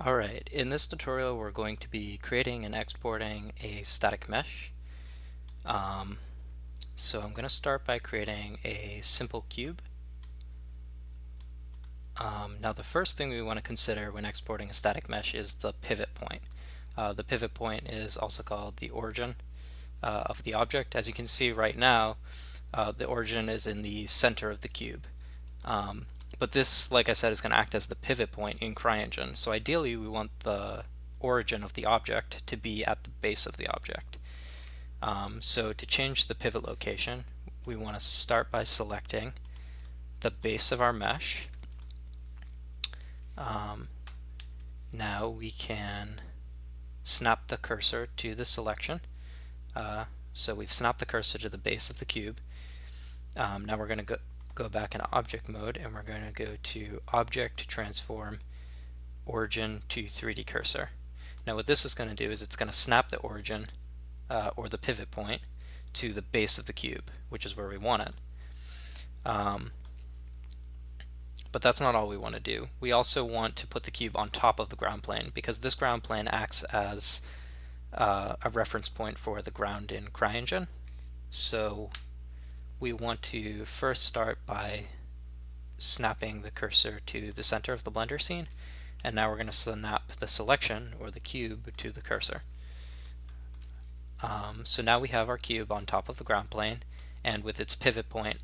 Alright, in this tutorial we're going to be creating and exporting a static mesh. So I'm going to start by creating a simple cube. Now the first thing we want to consider when exporting a static mesh is the pivot point. The pivot point is also called the origin of the object. As you can see right now, the origin is in the center of the cube. But this, like I said, is going to act as the pivot point in CryEngine. So ideally we want the origin of the object to be at the base of the object. So to change the pivot location, we want to start by selecting the base of our mesh. Now we can snap the cursor to the selection. So we've snapped the cursor to the base of the cube. Now we're going to go back in object mode, and we're going to go to Object, Transform, Origin to 3D Cursor. Now what this is going to do is it's going to snap the origin or the pivot point to the base of the cube, which is where we want it. But that's not all we want to do. We also want to put the cube on top of the ground plane, because this ground plane acts as a reference point for the ground in CryEngine. So we want to first start by snapping the cursor to the center of the Blender scene, and now we're going to snap the selection or the cube to the cursor. So now we have our cube on top of the ground plane and with its pivot point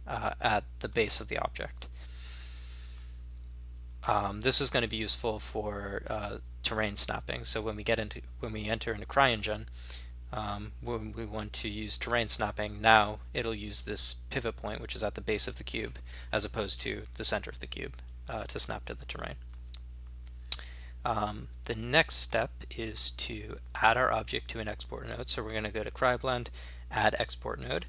at the base of the object. This is going to be useful for terrain snapping. So when we enter into CryEngine, when we want to use terrain snapping, now it'll use this pivot point, which is at the base of the cube, as opposed to the center of the cube, to snap to the terrain. The next step is to add our object to an export node. So we're going to go to CryBlend, add export node.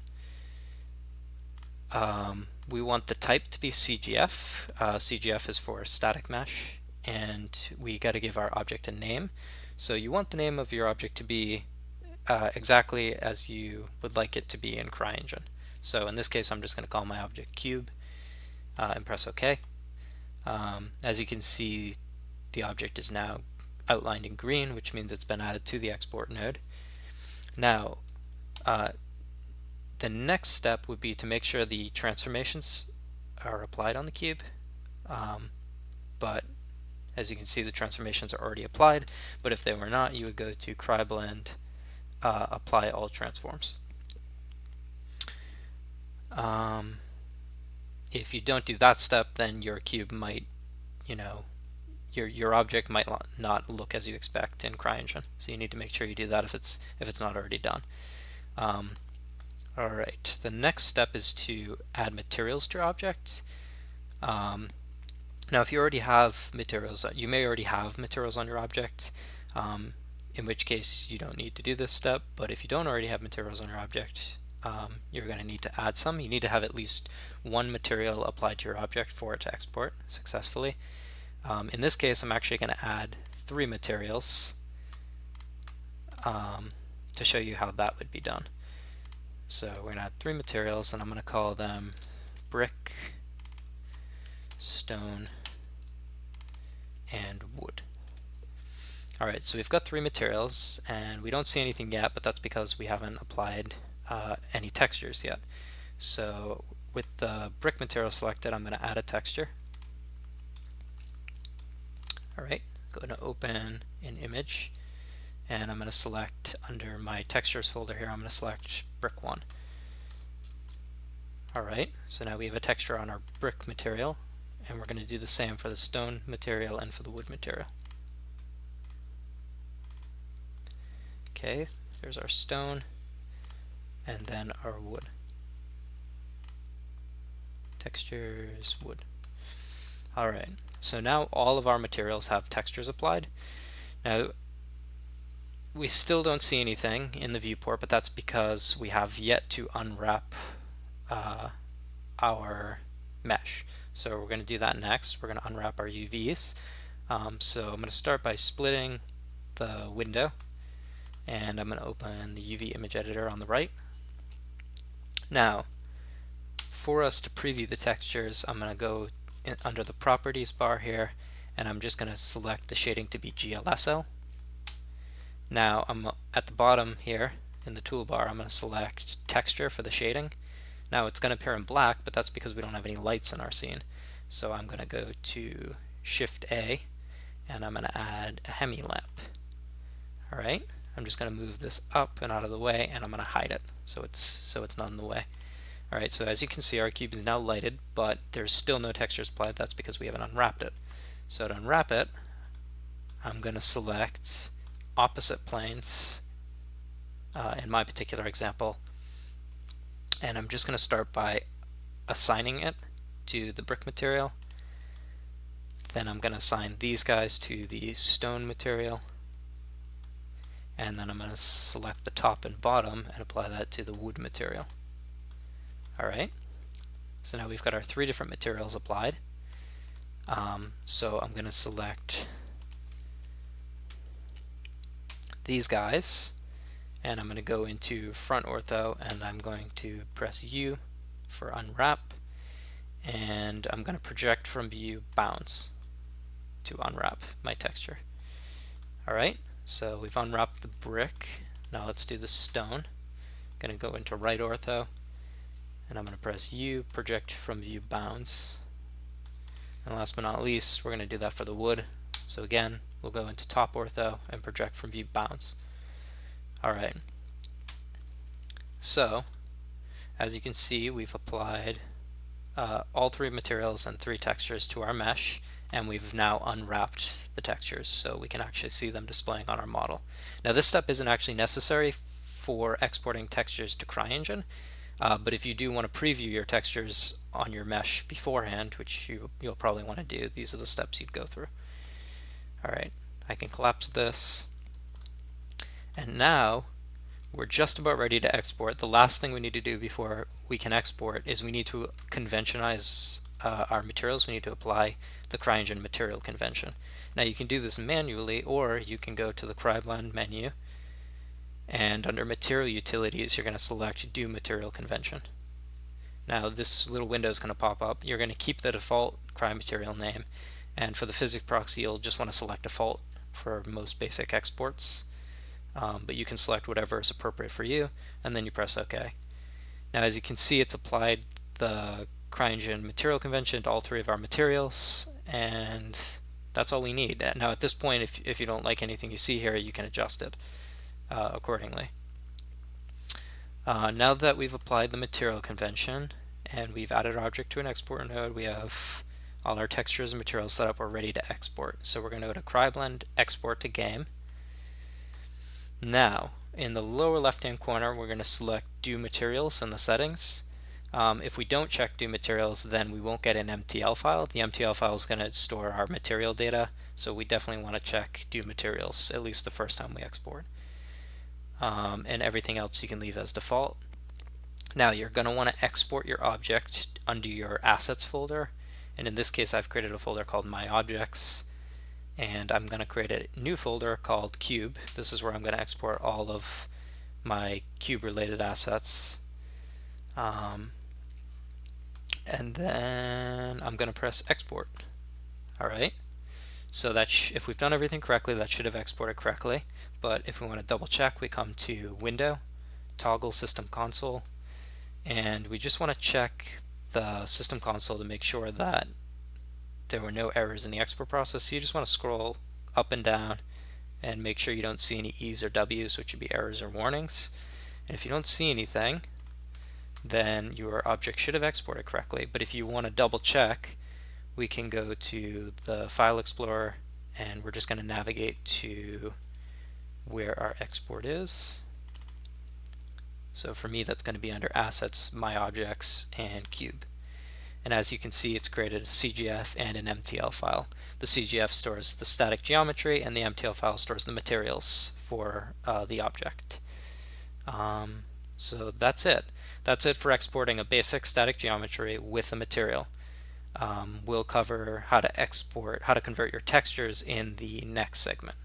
We want the type to be CGF. CGF is for static mesh, and we got to give our object a name. So you want the name of your object to be exactly as you would like it to be in CryEngine. So in this case, I'm just going to call my object cube and press OK. As you can see, the object is now outlined in green, which means it's been added to the export node. Now, the next step would be to make sure the transformations are applied on the cube. But as you can see, the transformations are already applied, but if they were not, you would go to CryBlend, apply all transforms. If you don't do that step, then your cube might, your object might not look as you expect in CryEngine. So you need to make sure you do that if it's not already done. Alright, the next step is to add materials to your object. Now if you already have materials, you may already have materials on your object, in which case you don't need to do this step, but if you don't already have materials on your object, you're going to need to add some. You need to have at least one material applied to your object for it to export successfully. In this case, I'm actually going to add 3 materials to show you how that would be done. So we're going to add 3 materials, and I'm going to call them brick, stone, and wood. Alright, so we've got 3 materials, and we don't see anything yet, but that's because we haven't applied any textures yet. So with the brick material selected, I'm going to add a texture. Alright, go to open an image, and I'm going to select under my textures folder here, I'm going to select brick 1. Alright, so now we have a texture on our brick material, and we're going to do the same for the stone material and for the wood material. Okay, there's our stone, and then our wood. Textures, wood. Alright, so now all of our materials have textures applied. Now, we still don't see anything in the viewport, but that's because we have yet to unwrap our mesh. So we're going to do that next. We're going to unwrap our UVs. So I'm going to start by splitting the window, and I'm going to open the UV image editor on the right. Now, for us to preview the textures, I'm going to go under the properties bar here, and I'm just going to select the shading to be GLSL. Now I'm at the bottom here in the toolbar, I'm going to select texture for the shading. Now it's going to appear in black, but that's because we don't have any lights in our scene. So I'm going to go to Shift A and I'm going to add a hemi lamp. Alright, I'm just going to move this up and out of the way, and I'm going to hide it so it's not in the way. Alright, so as you can see, our cube is now lighted, but there's still no textures applied. That's because we haven't unwrapped it. So to unwrap it, I'm going to select opposite planes in my particular example, and I'm just going to start by assigning it to the brick material. Then I'm going to assign these guys to the stone material, and then I'm going to select the top and bottom and apply that to the wood material. Alright, so now we've got our three different materials applied. So I'm going to select these guys, and I'm going to go into front ortho, and I'm going to press U for unwrap, and I'm going to project from view bounds to unwrap my texture. Alright, so we've unwrapped the brick. Now let's do the stone. I'm going to go into right ortho, and I'm going to press U, project from view bounds. And last but not least, we're going to do that for the wood. So again, we'll go into top ortho and project from view bounds. Alright, so as you can see, we've applied all three materials and three textures to our mesh, and we've now unwrapped the textures so we can actually see them displaying on our model. Now this step isn't actually necessary for exporting textures to CryEngine, but if you do want to preview your textures on your mesh beforehand, which you'll probably want to do, these are the steps you'd go through. Alright, I can collapse this, and now we're just about ready to export. The last thing we need to do before we can export is we need to conventionize our materials. We need to apply the CryEngine material convention. Now you can do this manually, or you can go to the CryBlend menu, and under Material Utilities, you're going to select Do Material Convention. Now this little window is going to pop up. You're going to keep the default CryMaterial name, and for the physics proxy, you'll just want to select default for most basic exports. But you can select whatever is appropriate for you, and then you press OK. Now as you can see, it's applied the CryEngine material convention to all three of our materials, and that's all we need. Now at this point, if you don't like anything you see here, you can adjust it accordingly. Now that we've applied the material convention and we've added our object to an export node, we have all our textures and materials set up. We're ready to export. So we're going to go to CryBlend, Export to Game. Now in the lower left hand corner, we're going to select Do Materials in the settings. If we don't check Do Materials, then we won't get an MTL file. The MTL file is going to store our material data, so we definitely want to check Do Materials at least the first time we export. And everything else you can leave as default. Now you're going to want to export your object under your Assets folder, and in this case I've created a folder called My Objects, and I'm going to create a new folder called Cube. This is where I'm going to export all of my cube related assets. And then I'm going to press Export. Alright, so that if we've done everything correctly, that should have exported correctly. But if we want to double check, we come to Window, Toggle System Console, and we just want to check the System Console to make sure that there were no errors in the export process. So you just want to scroll up and down and make sure you don't see any E's or W's, which would be errors or warnings. And if you don't see anything, then your object should have exported correctly. But if you want to double check, we can go to the File Explorer, and we're just going to navigate to where our export is. So for me, that's going to be under Assets, My Objects, and Cube. And as you can see, it's created a CGF and an MTL file. The CGF stores the static geometry, and the MTL file stores the materials for the object. So that's it. That's it for exporting a basic static geometry with a material. We'll cover how to convert your textures in the next segment.